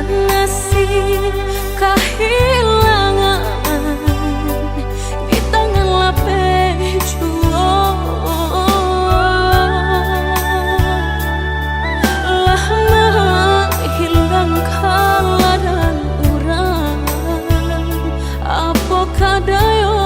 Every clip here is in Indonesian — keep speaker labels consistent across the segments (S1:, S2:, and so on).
S1: ngasih kehilangan di tangan lapeh jual. Lah hilang kala dan urang apa kadayo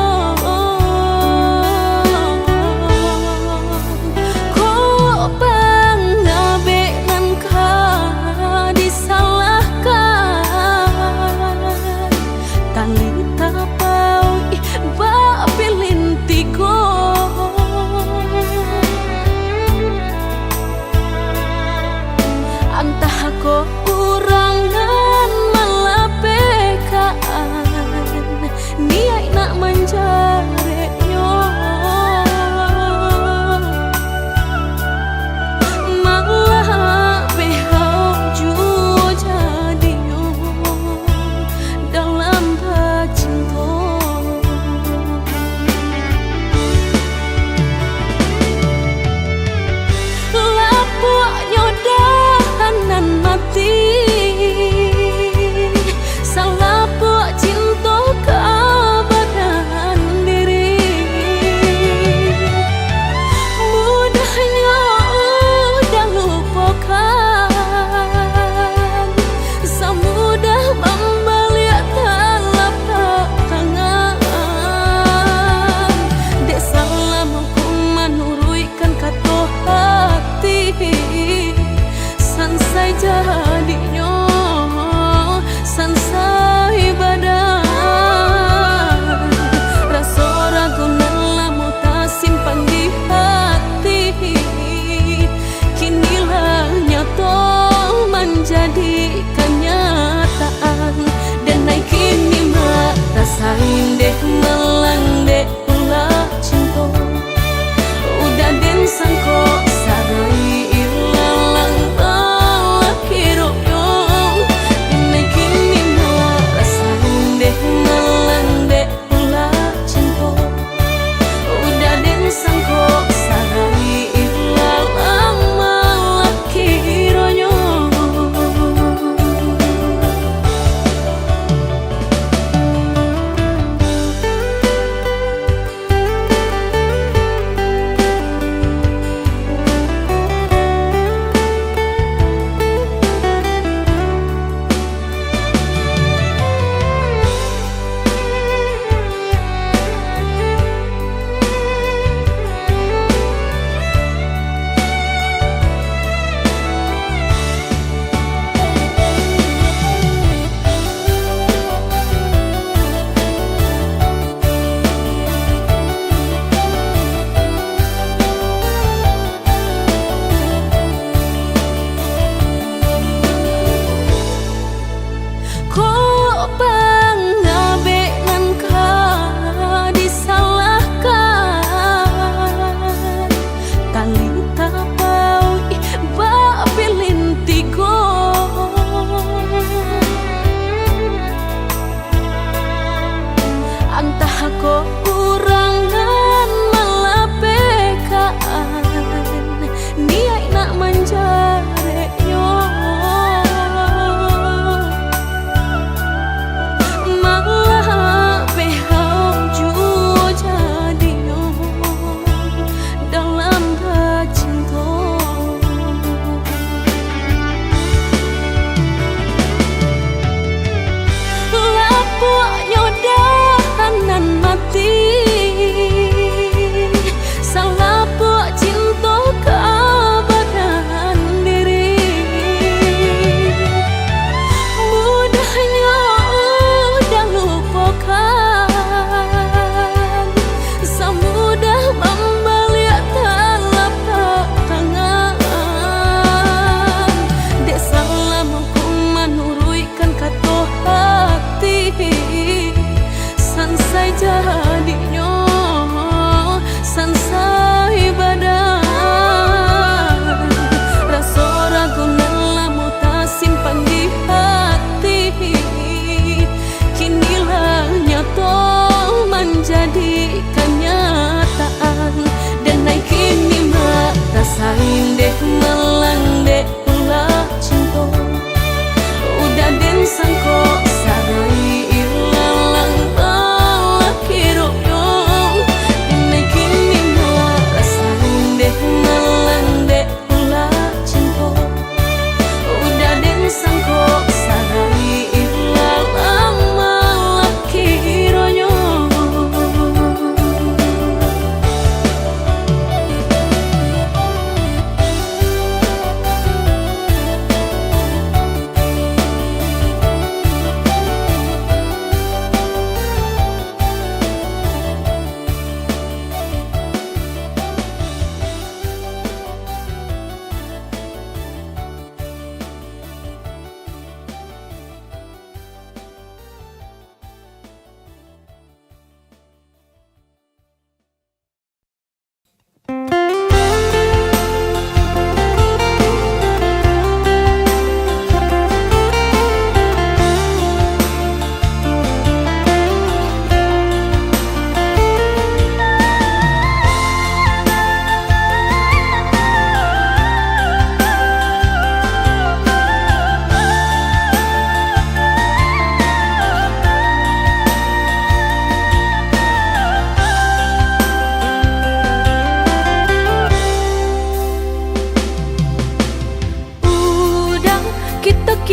S1: kurangan melapekaan niat nak menjaretnya malah behau jua jadinya dalam bercinta. Lapuknya dahanan mati salah buat cinta keabadian diri. Mudahnya udah lupakan semudah membalik telapak tangan. Dek salah mampu menurutkan kata hati sansai jadinya sansai badan rasa ragu nelamu tak simpan di hati kinilah nyata menjadi kenyataan dan naik kini mak rasain deh melang deh ulah cinta udah den sangko sarai ilalang balak hirupnya dan naik kini mak rasain deh melang deh ulah cinta udah den sangko sarai ilalang balak hirupnya.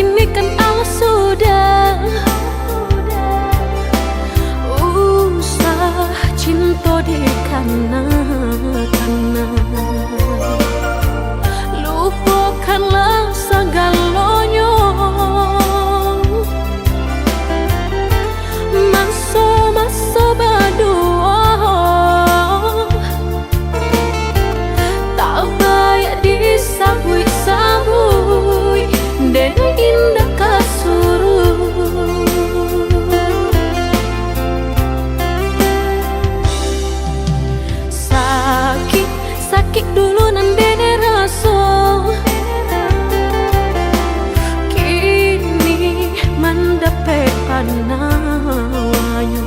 S1: kini kan Allah sudah usah cinta di kana-kana. Lupakanlah segalanya, masa-masa berdua tak baik disabui-sabui dan indah kasuruh. Sakit dulu nan dene rasa, kini mendapat panawanya.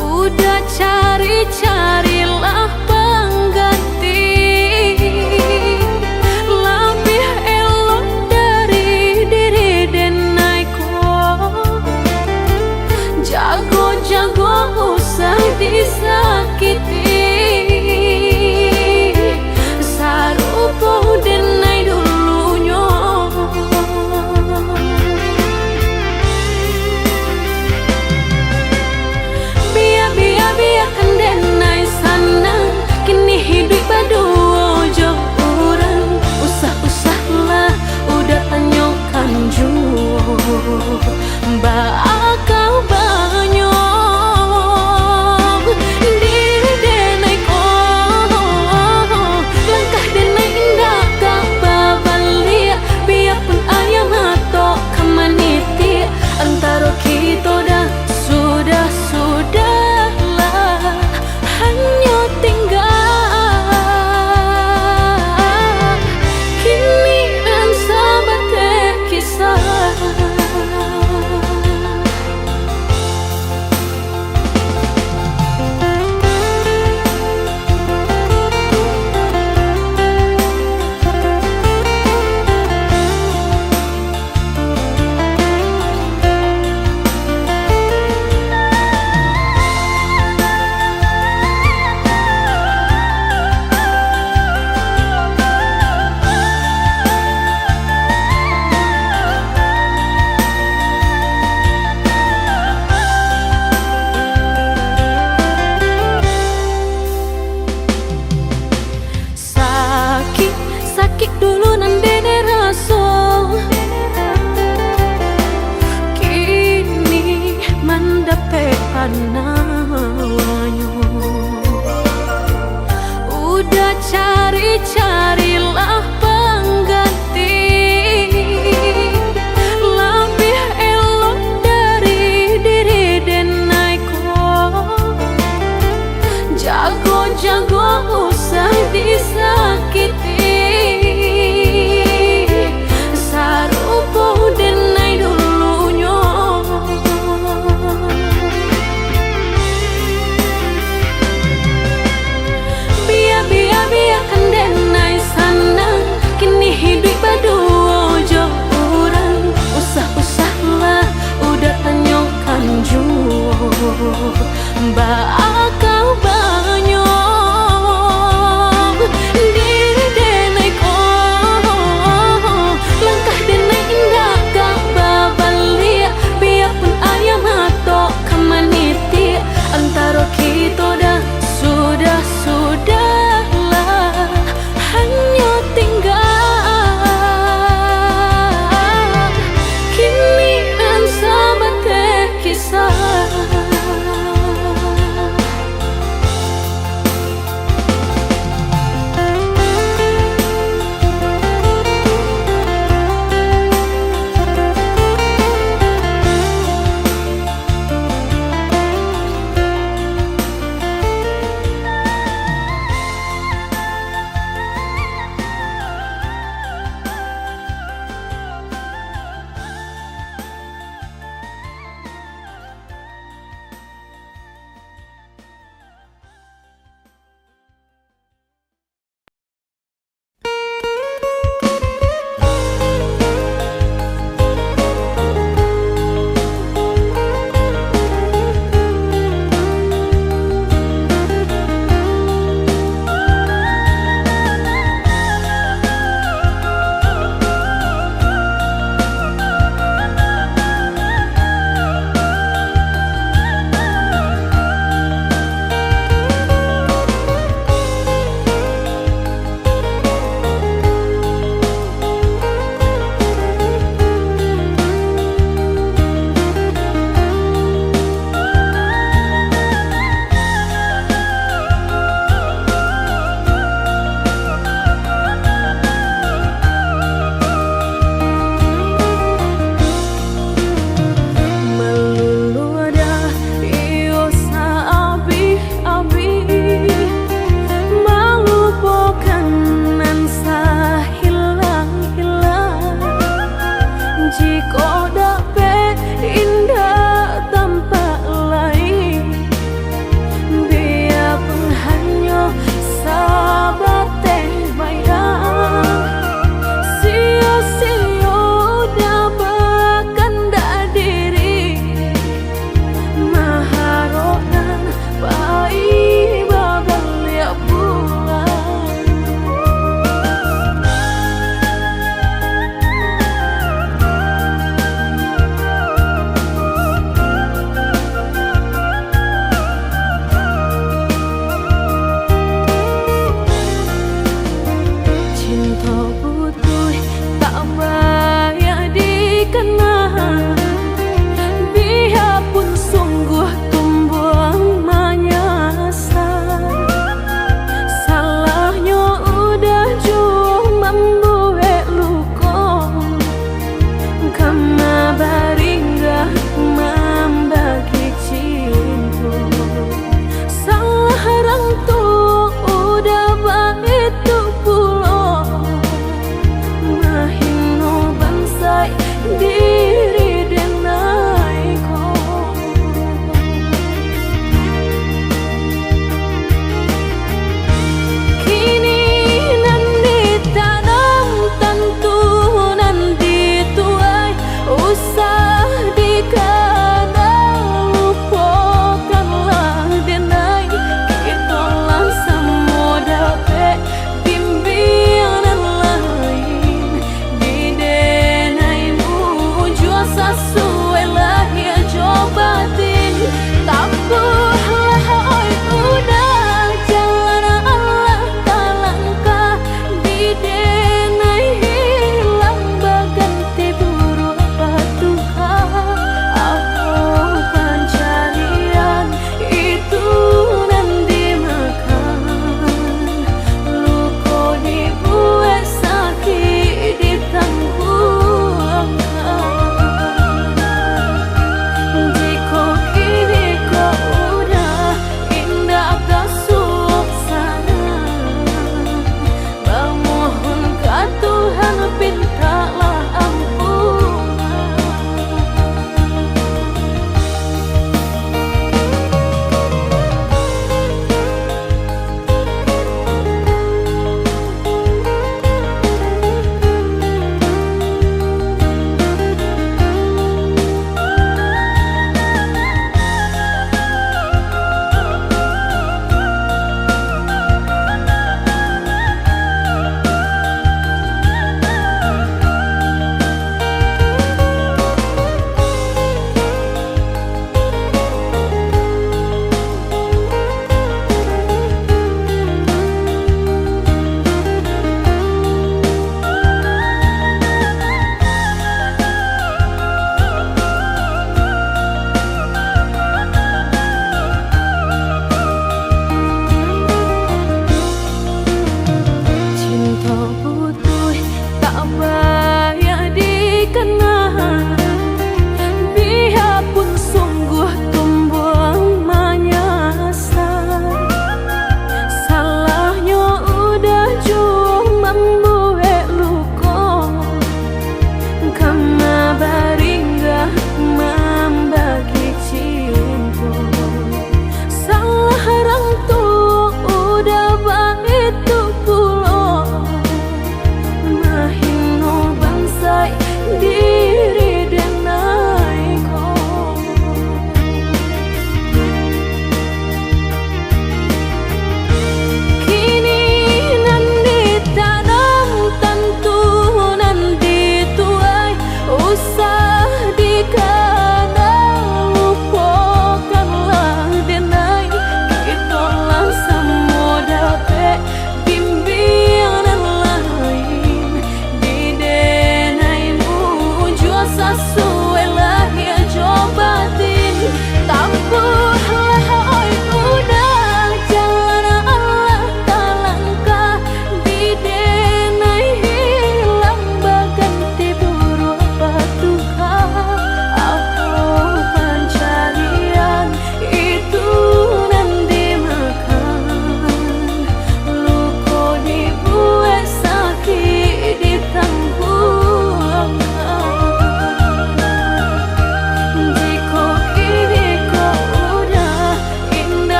S1: Udah cari-carilah pengganti lebih elok dari diri denaiku. Jago-jago usah disakiti, sarupo denai dulunya. Biarkan denai sana, kini hidup berdua jauh orang. Usah-usahlah udah tanyakan jua, bakal banyak diri denai ko. Langkah denai indah tak babalik, biarpun ayam atau kemaniti antara kita dah sudahlah hanya tinggal kini dan sahabat kisah. Sakit dulu nan dene rasa, kini mendapat panawanya. Udah cari-carilah pengganti lebih elok dari diri denaiku. Jago-jago usah disakiti, sarupo denai dulunya.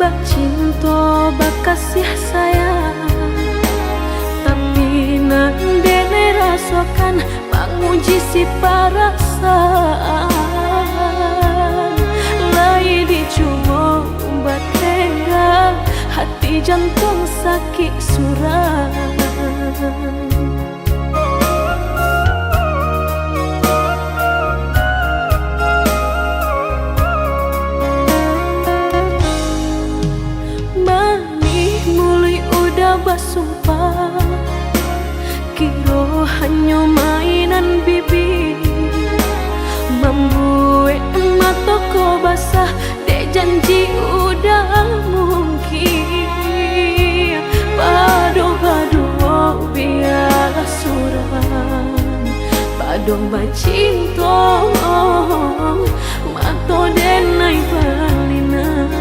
S1: bak cinta bak kasih sayang, tapi nandene rasakan menguji si perasaan. Lai dicoba umbat tega, hati jantung sakit suram. Basumpah kiro hanya mainan bibi, membuat mataku basah dek janji udah mungkin. Padu-padu biarlah suram, padu bacinta mato denai balinan.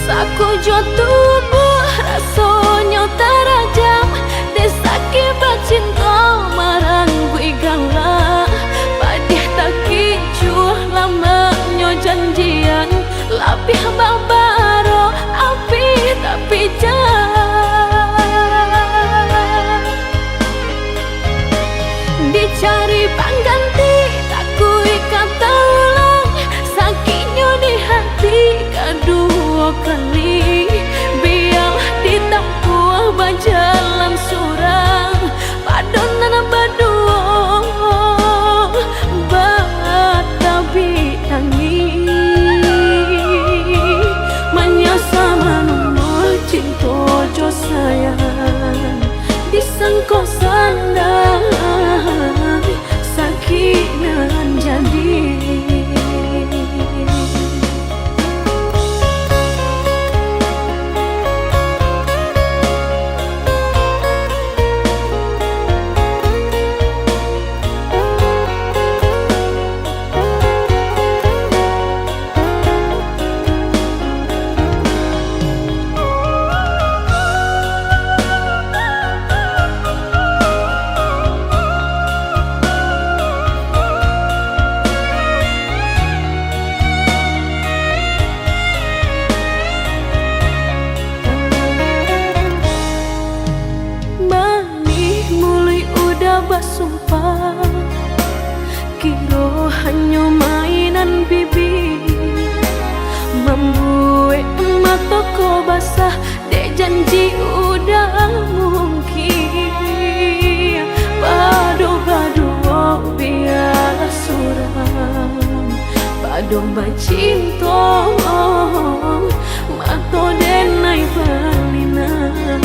S1: Saku jo tubuh rasanya terajam, desaki bacinta marang gue galak. Padih tak kicuh lamanya janjian, lapih babaro api tapi jangan dicari pengganti. Tak kui kata ulang sakitnya di hati kedua kali, biar ditempuh berjalan surang padonan berdua batabi tangi menyasa menunggu cinta jo sayang disangko sandang sakit nan jadi. Basumpah kiro hanya mainan bibi, membuat mataku basah dek janji udah mungkin. Padu-padu biarlah suram, padu bacinta mato denai balinan.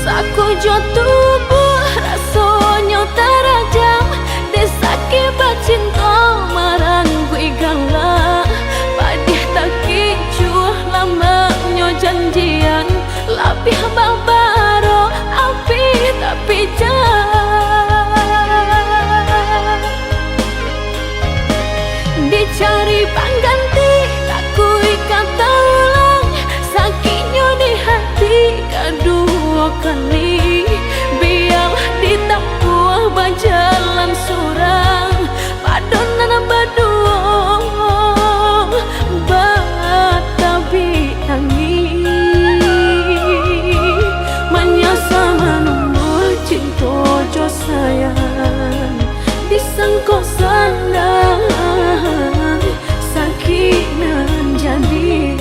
S1: Saku jo tubuh rasanya terajam, desaki bacinta marang gue galak. Padih tak kicuh lamanya janjian, lapih babaro api tapi jangan dicari pengganti. Tak kui kata ulang sakitnya di hati kedua kali, biar ditempuh berjalan surang padonan berdua batabi tangi menyasa menunggu cinta jo sayang disangko sandang sakit nan jadi.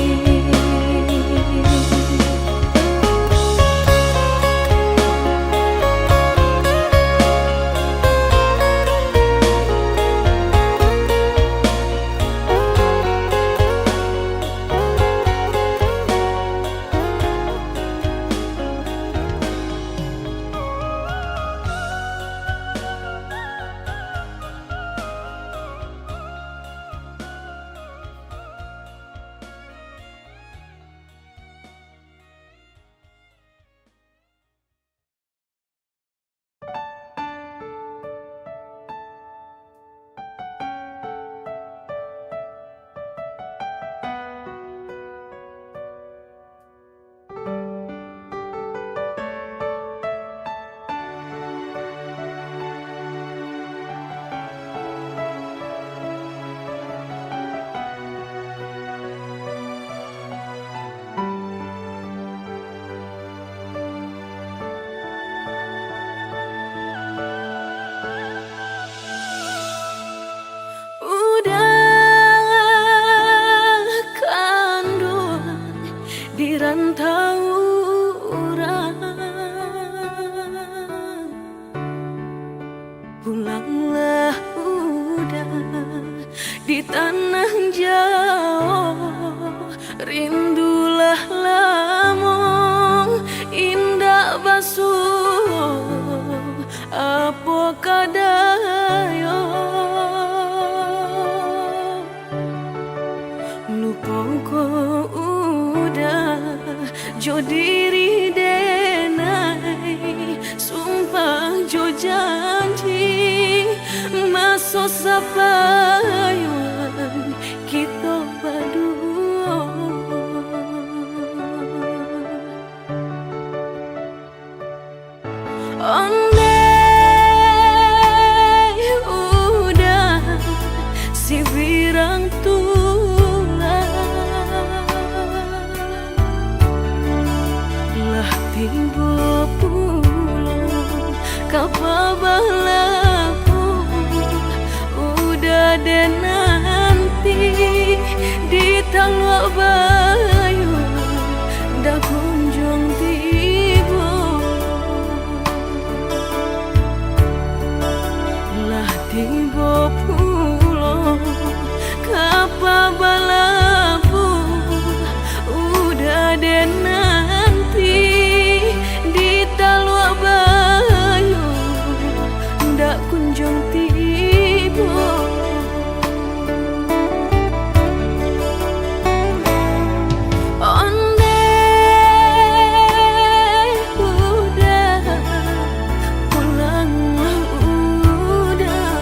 S1: Pulanglah udah di tanah jauh, rindulah lamun indah basuh apa kadayo. Lupa ko udah jo diri denai, sumpah jo janji masuk sapayuan kita berdua. Andai udah si birang tiba pulang kapabalaku udah dan nanti di talua bayu dah kunjung tiba lah tiba pulang kapabalaku udah dan nanti talua bayu ndak kunjung tiba. Andai udah pulang udah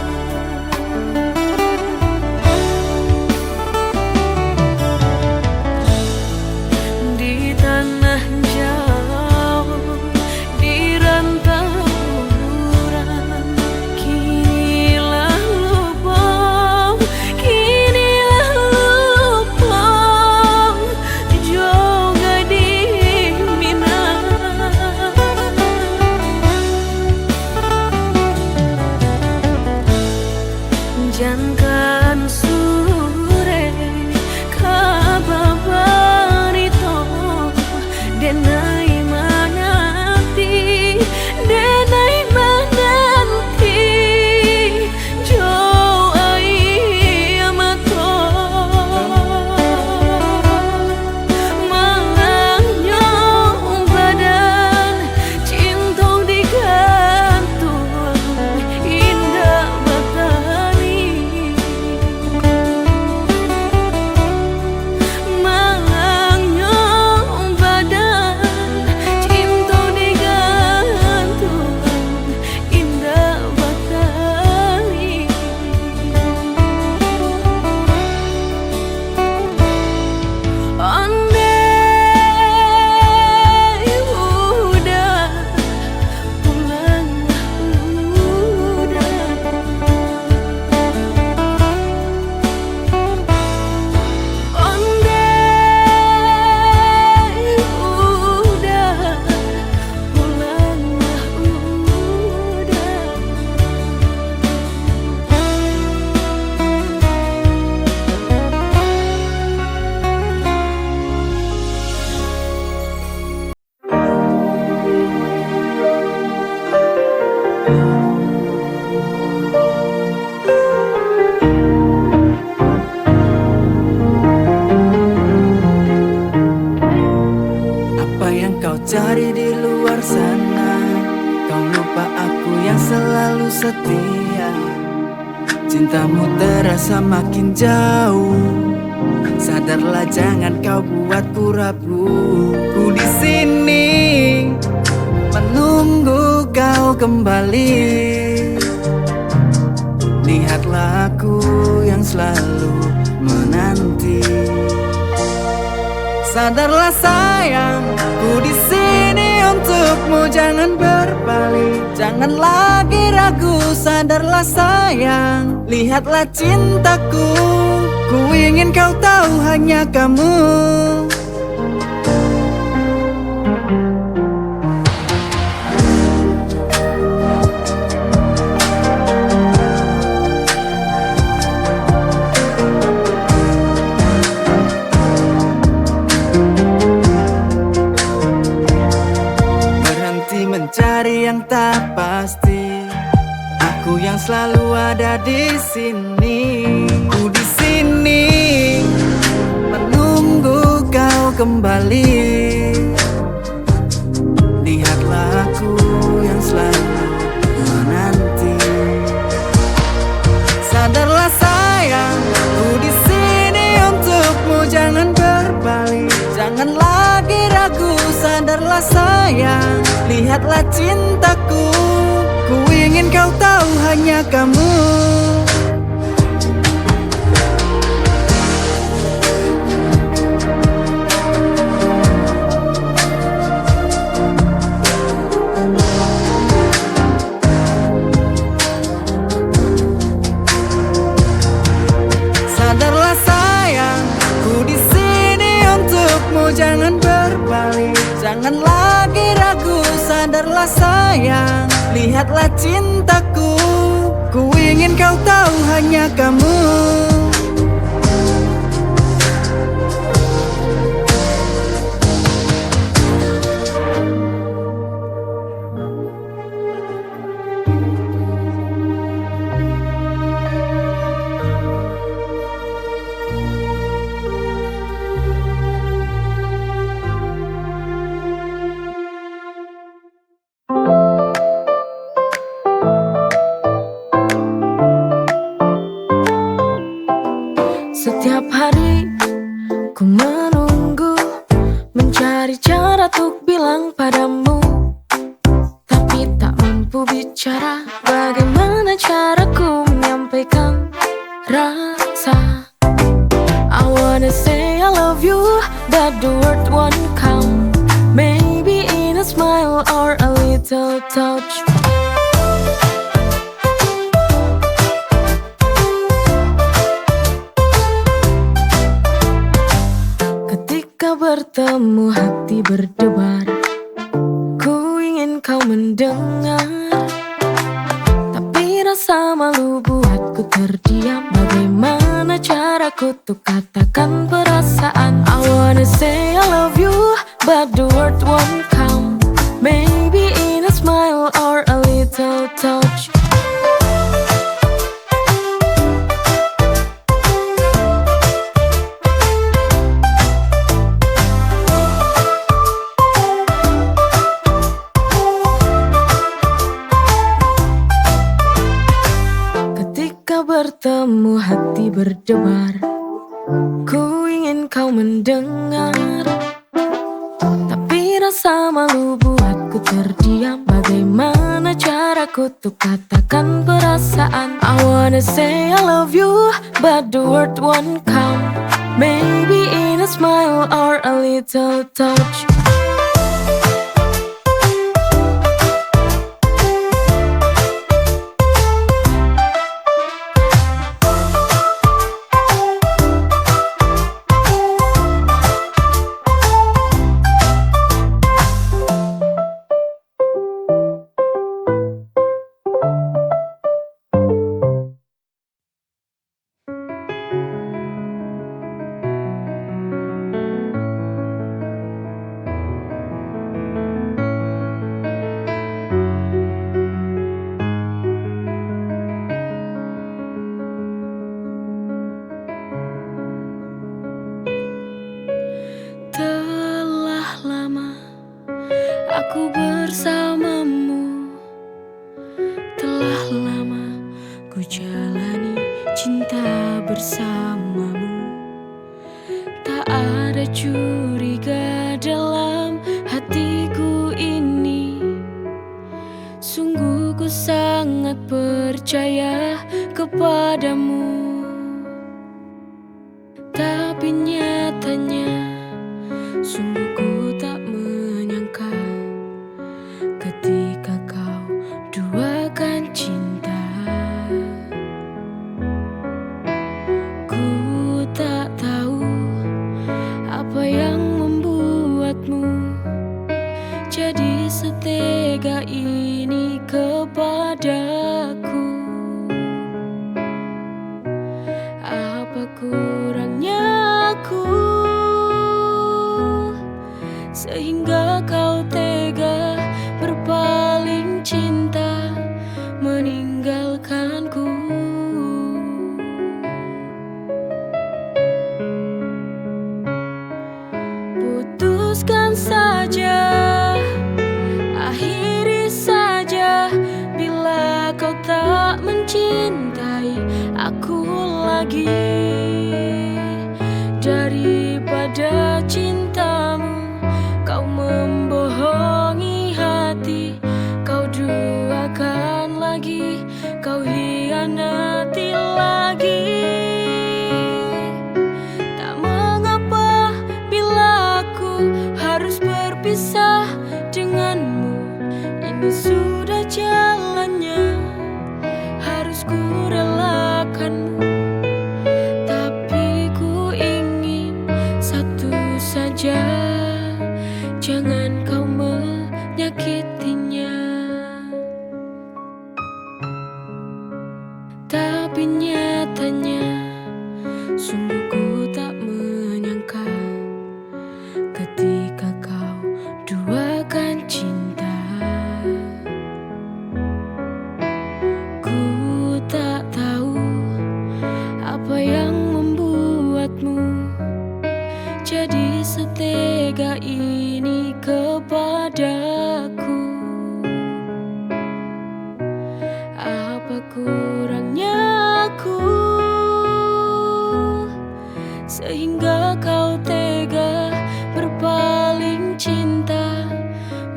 S1: di tanah jangan sore kababarito denai mananti denai mananti jo ai amato malangnya badan cinta digantung indah batari malangnya badan cinta digantung indah batari. Andai udah pulang udah andai udah pulang udah.
S2: Apa yang kau cari di luar sana? Kau lupa aku yang selalu setia. Cintamu terasa makin jauh. Sadarlah jangan kau buatku ragu. Ku di sini menunggu kau kembali. Lihatlah aku yang selalu menanti. Sadarlah sayang, ku di sini untukmu, jangan berbalik, jangan lagi ragu. Sadarlah sayang, lihatlah cintaku, ku ingin kau tahu hanya kamu. Mencari yang tak pasti, Ku yang selalu ada di sini. Ku di sini menunggu kau kembali. Lihatlah aku yang selalu menanti. Sadarlah sayang, ku di sini untukmu, jangan berbalik, jangan lagi ragu. Sadarlah sayang, lihatlah cintaku. Ku ingin kau tahu hanya kamu. Sadarlah sayang, ku di sini untukmu, jangan berbalik, jangan lagi ragu. Sadarlah sayang, lihatlah cintaku. Ku ingin kau tahu hanya kamu.
S1: Setiap hari ku menunggu, mencari cara untuk bilang padamu, tapi tak mampu bicara. Bagaimana caraku menyampaikan rasa? I wanna say I love you, but the word won't come. Maybe in a smile or a little touch. Bertemu hati berdebar, ku ingin kau mendengar, tapi rasa malu buatku terdiam. Bagaimana caraku untuk katakan perasaan? I wanna say I love you, but the word won't come. Maybe in a smile or a little touch. Bertemu hati berdebar, ku ingin kau mendengar, tapi rasa malu buatku terdiam. Bagaimana caraku untuk katakan perasaan? I wanna say I love you, but the word won't come. Maybe in a smile or a little touch. Aku bersamamu, telah lama ku jalani cinta bersamamu. Tak ada curiga dalam hatiku ini. Sungguh ku sangat percaya kepadamu. Tapi nyatanya sungguh ku tak menyangka ketika kau duakan cinta. Ku tak tahu apa yang membuatmu jadi setega ini kepadaku. Apa kurangnya aku sehingga kau tega berpaling cinta meninggalkan meninggalkanku. Putuskan saja, akhiri saja, bila kau tak mencintai aku lagi. Daripada cintamu kau membohongi hati, kau duakan lagi, kau hianati lagi. Tak mengapa bila aku harus berpisah denganmu, ini sudah jalannya, harus ku relakanmu. Tapi ku ingin satu saja, jangan kau menyakitinya. Tapi nyatanya sungguh ku tak menyangka, ketika kau duakan cinta, ku tak tahu apa yang membuatmu jadi setega ini kepadaku. Apa kurangnya aku sehingga kau tega berpaling cinta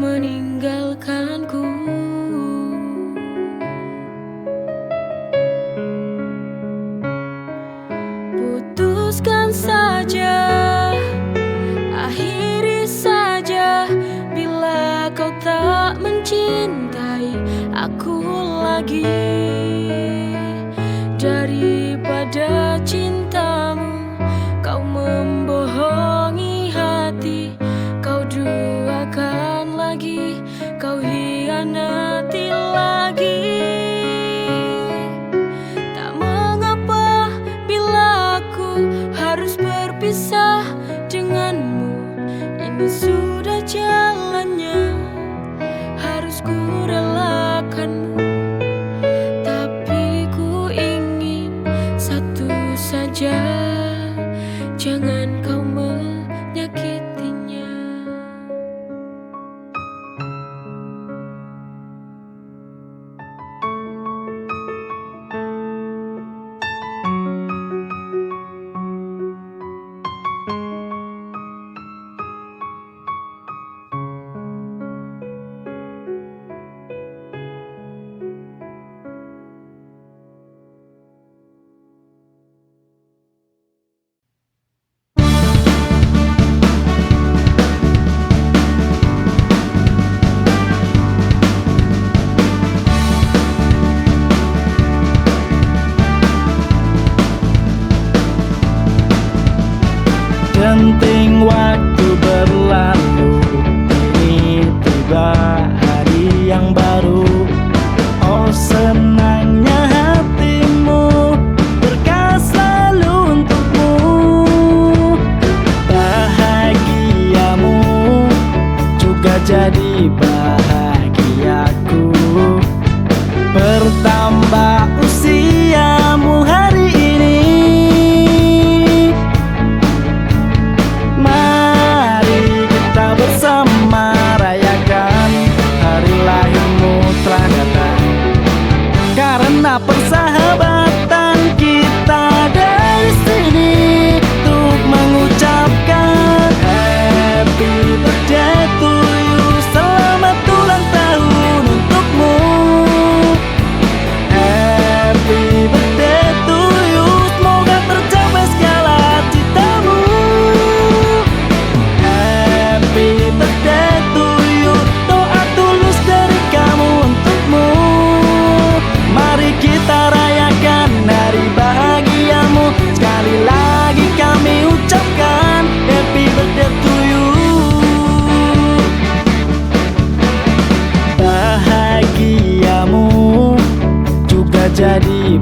S1: meninggalkanku. Putuskan saja, akhiri saja, bila kau tak mencintai aku lagi. Daripada cintamu kau membohongi hati, kau duakan lagi, kau hianati lagi. Tak mengapa bila aku harus berpisah denganmu, ini sudah jalannya, harus ku relakanmu. Tapi ku ingin satu saja, jangan kau menyakitinya.
S2: Genting waktu berlalu, kini tiba hari yang baru. Oh senangnya hatimu, berkah selalu untukmu. Bahagiamu juga jadi bahagiaku. Bertambah usiamu hari ini, mari kita bersama rayakan hari lahirmu telah datang. Karena persahabatan kita dari sini untuk mengucapkan happy birthday to you. Selamat ulang tahun untukmu. Happy birthday to you, semoga tercapai segala citamu. Happy birthday to you, doa tulus dari kamu untukmu. Mari kita rayakan hari bahagiamu. Sekali lagi kami ucapkan happy birthday to you. Bahagiamu juga jadi